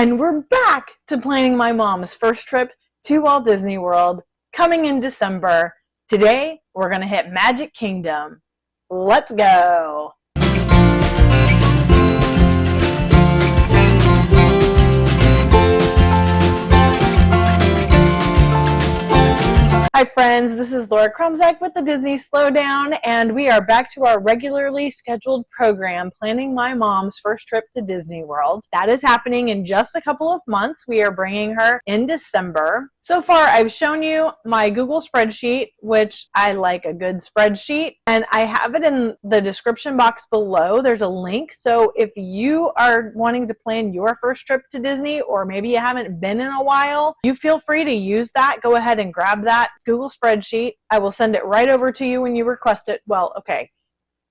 And we're back to planning my mom's first trip to Walt Disney World coming in December. Today, we're going to hit Magic Kingdom. Let's go. Hi friends, this is Laura Krumzak with the Disney Slowdown, and we are back to our regularly scheduled program, planning my mom's first trip to Disney World. That is happening in just a couple of months. We are bringing her in December. So far, I've shown you my Google Spreadsheet, which I like a good spreadsheet, and I have it in the description box below. There's a link, so if you are wanting to plan your first trip to Disney, or maybe you haven't been in a while, you feel free to use that. Go ahead and grab that Google Spreadsheet. I will send it right over to you when you request it. Well, okay.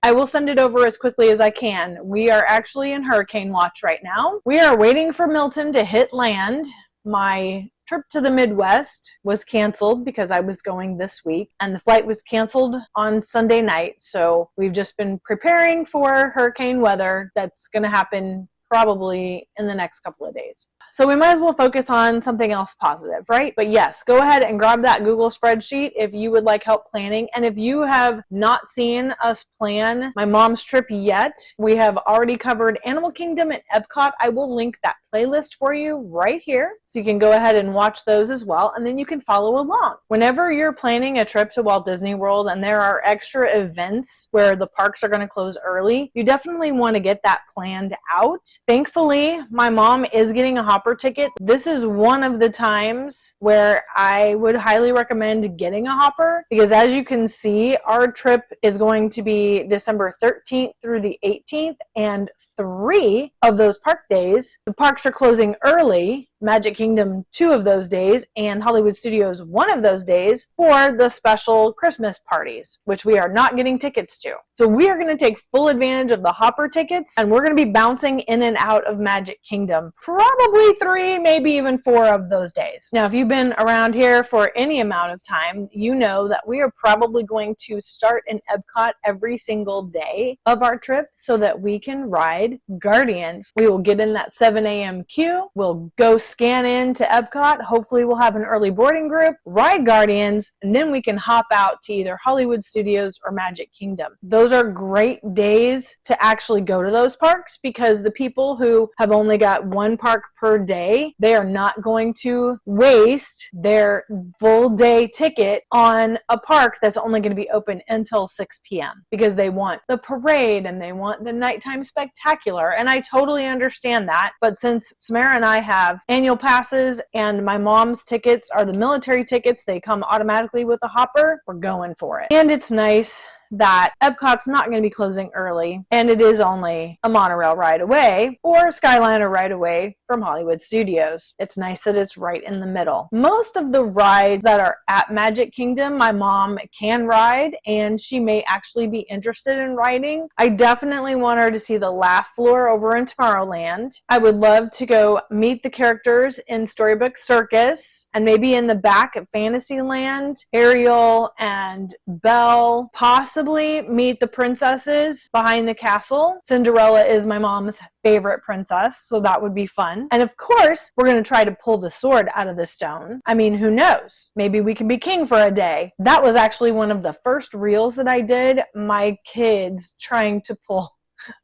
I will send it over as quickly as I can. We are actually in hurricane watch right now. We are waiting for Milton to hit land. My trip to the Midwest was canceled because I was going this week, and the flight was canceled on Sunday night. So we've just been preparing for hurricane weather that's going to happen probably in the next couple of days. So we might as well focus on something else positive, right? But yes, go ahead and grab that Google Spreadsheet if you would like help planning. And if you have not seen us plan my mom's trip yet, we have already covered Animal Kingdom and Epcot. I will link that playlist for you right here, so you can go ahead and watch those as well, and then you can follow along. Whenever you're planning a trip to Walt Disney World and there are extra events where the parks are going to close early, you definitely want to get that planned out. Thankfully, my mom is getting a hopper ticket. This is one of the times where I would highly recommend getting a hopper, because as you can see, our trip is going to be December 13th through the 18th, and 3 of those park days, the parks are closing early. Magic Kingdom 2 of those days, and Hollywood Studios 1 of those days, for the special Christmas parties, which we are not getting tickets to. So we are going to take full advantage of the hopper tickets, and we're going to be bouncing in and out of Magic Kingdom probably 3, maybe even 4 of those days. Now, if you've been around here for any amount of time, you know that we are probably going to start in Epcot every single day of our trip so that we can ride Guardians. We will get in that 7 a.m. queue. We'll go scan in to Epcot. Hopefully we'll have an early boarding group, ride Guardians, and then we can hop out to either Hollywood Studios or Magic Kingdom. Those are great days to actually go to those parks, because the people who have only got 1 park per day, they are not going to waste their full day ticket on a park that's only going to be open until 6 p.m. because they want the parade and they want the nighttime spectacular. And I totally understand that. But since Samara and I have annual passes and my mom's tickets are the military tickets, they come automatically with a hopper, we're going for it. And it's nice that Epcot's not going to be closing early, and it is only a monorail ride away or a Skyliner ride away from Hollywood Studios. It's nice that it's right in the middle. Most of the rides that are at Magic Kingdom, my mom can ride, and she may actually be interested in riding. I definitely want her to see the Laugh Floor over in Tomorrowland. I would love to go meet the characters in Storybook Circus, and maybe in the back at Fantasyland, Ariel and Belle, possibly meet the princesses behind the castle. Cinderella is my mom's favorite princess, so that would be fun. And of course, we're going to try to pull the sword out of the stone. I mean, who knows? Maybe we can be king for a day. That was actually one of the first reels that I did, my kids trying to pull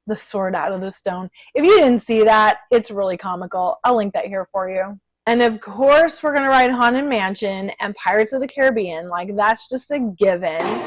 the sword out of the stone. If you didn't see that, it's really comical. I'll link that here for you. And of course, we're going to ride Haunted Mansion and Pirates of the Caribbean. Like, that's just a given.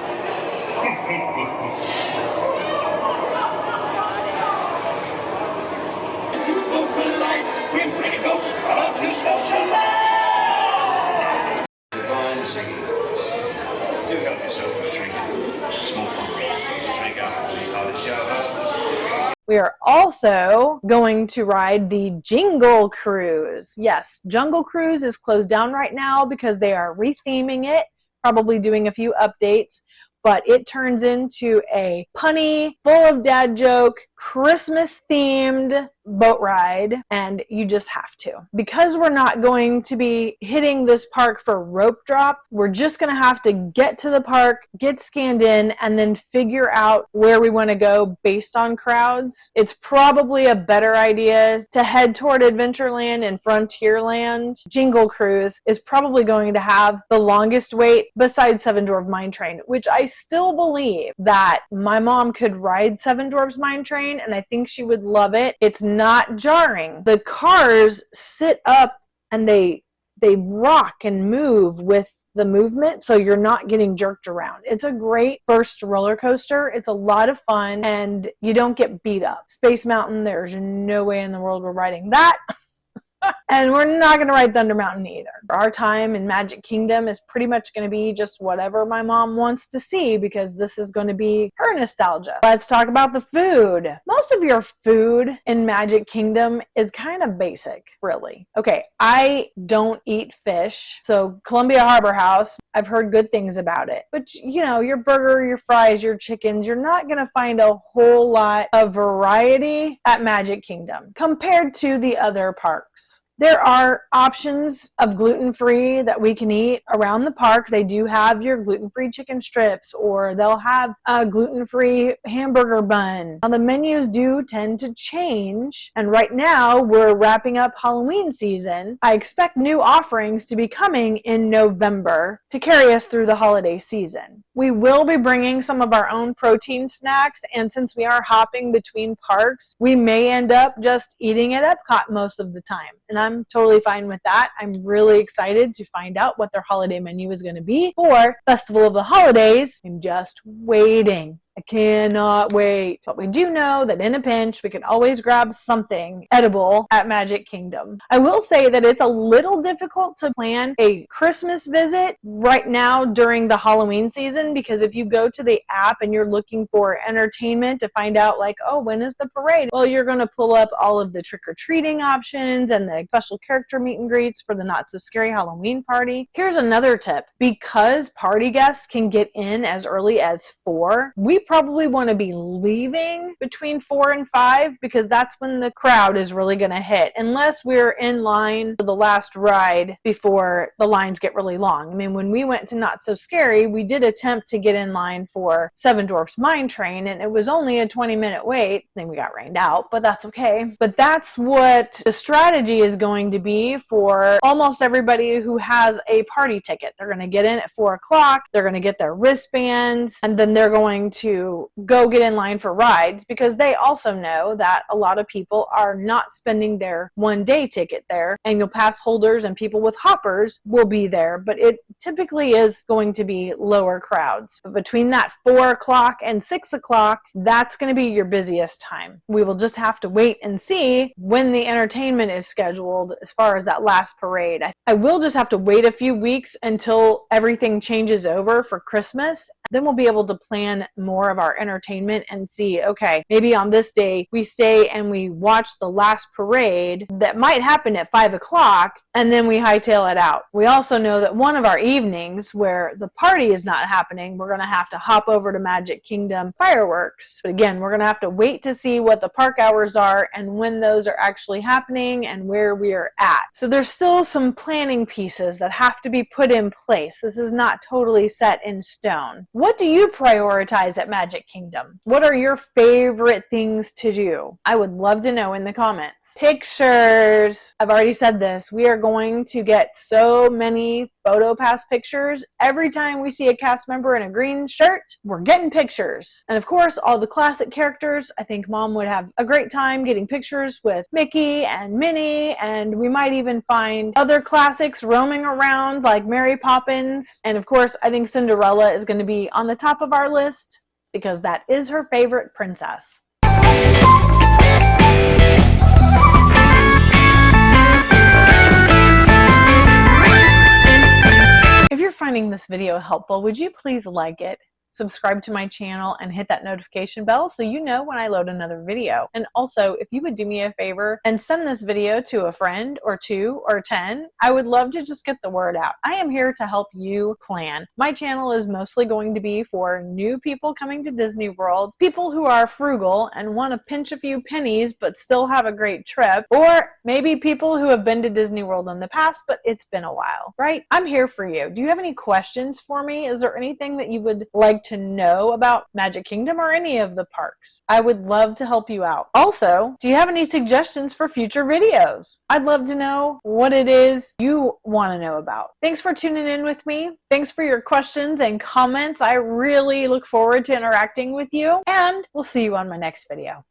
We are also going to ride the Jingle Cruise. Yes, Jungle Cruise is closed down right now because they are retheming it, probably doing a few updates, but it turns into a punny, full of dad joke, Christmas-themed boat ride, and you just have to. Because we're not going to be hitting this park for rope drop, we're just going to have to get to the park, get scanned in, and then figure out where we want to go based on crowds. It's probably a better idea to head toward Adventureland and Frontierland. Jingle Cruise is probably going to have the longest wait besides Seven Dwarfs Mine Train, which I still believe that my mom could ride Seven Dwarfs Mine Train, and I think she would love it. It's not jarring. The cars sit up and they rock and move with the movement, so you're not getting jerked around. It's a great first roller coaster. It's a lot of fun, and you don't get beat up. Space Mountain, there's no way in the world we're riding that. And we're not going to ride Thunder Mountain either. Our time in Magic Kingdom is pretty much going to be just whatever my mom wants to see, because this is going to be her nostalgia. Let's talk about the food. Most of your food in Magic Kingdom is kind of basic, really. Okay, I don't eat fish, so Columbia Harbor House, I've heard good things about it. But you know, your burger, your fries, your chickens, you're not going to find a whole lot of variety at Magic Kingdom compared to the other parks. There are options of gluten-free that we can eat around the park. They do have your gluten-free chicken strips, or they'll have a gluten-free hamburger bun. Now, the menus do tend to change, and right now we're wrapping up Halloween season. I expect new offerings to be coming in November to carry us through the holiday season. We will be bringing some of our own protein snacks, and since we are hopping between parks, we may end up just eating at Epcot most of the time. And I'm totally fine with that. I'm really excited to find out what their holiday menu is going to be for Festival of the Holidays. I'm just waiting. I cannot wait. But we do know that in a pinch, we can always grab something edible at Magic Kingdom. I will say that it's a little difficult to plan a Christmas visit right now during the Halloween season, because if you go to the app and you're looking for entertainment to find out like, oh, when is the parade? Well, you're going to pull up all of the trick-or-treating options and the special character meet and greets for the Not So Scary Halloween party. Here's another tip. Because party guests can get in as early as 4, we probably want to be leaving between 4 and 5, because that's when the crowd is really going to hit, unless we're in line for the last ride before the lines get really long. I mean, when we went to Not So Scary, we did attempt to get in line for Seven Dwarfs Mine Train, and it was only a 20-minute wait. Then we got rained out, but that's okay. But that's what the strategy is going to be for almost everybody who has a party ticket. They're going to get in at 4 o'clock, they're going to get their wristbands, and then they're going to go get in line for rides, because they also know that a lot of people are not spending their one-day ticket there. Annual pass holders and people with hoppers will be there, but it typically is going to be lower crowds. But between that 4 o'clock and 6 o'clock, that's going to be your busiest time. We will just have to wait and see when the entertainment is scheduled as far as that last parade. I will just have to wait a few weeks until everything changes over for Christmas. Then we'll be able to plan more of our entertainment and see, okay, maybe on this day we stay and we watch the last parade that might happen at 5 o'clock, and then we hightail it out. We also know that one of our evenings where the party is not happening, we're going to have to hop over to Magic Kingdom fireworks. But again, we're going to have to wait to see what the park hours are and when those are actually happening and where we are at. So there's still some planning pieces that have to be put in place. This is not totally set in stone. What do you prioritize at Magic Kingdom? What are your favorite things to do? I would love to know in the comments. Pictures. I've already said this. We are going to get so many photo pass pictures. Every time we see a cast member in a green shirt, we're getting pictures. And of course, all the classic characters. I think Mom would have a great time getting pictures with Mickey and Minnie, and we might even find other classics roaming around like Mary Poppins. And of course, I think Cinderella is going to be on the top of our list because that is her favorite princess. If you're finding this video helpful, would you please like it? subscribe to my channel, and hit that notification bell so you know when I load another video. And also, if you would do me a favor and send this video to a friend or 2 or 10, I would love to just get the word out. I am here to help you plan. My channel is mostly going to be for new people coming to Disney World, people who are frugal and want to pinch a few pennies but still have a great trip, or maybe people who have been to Disney World in the past but it's been a while, right? I'm here for you. Do you have any questions for me? Is there anything that you would like to know about Magic Kingdom or any of the parks? I would love to help you out. Also, do you have any suggestions for future videos? I'd love to know what it is you want to know about. Thanks for tuning in with me. Thanks for your questions and comments. I really look forward to interacting with you, and we'll see you on my next video.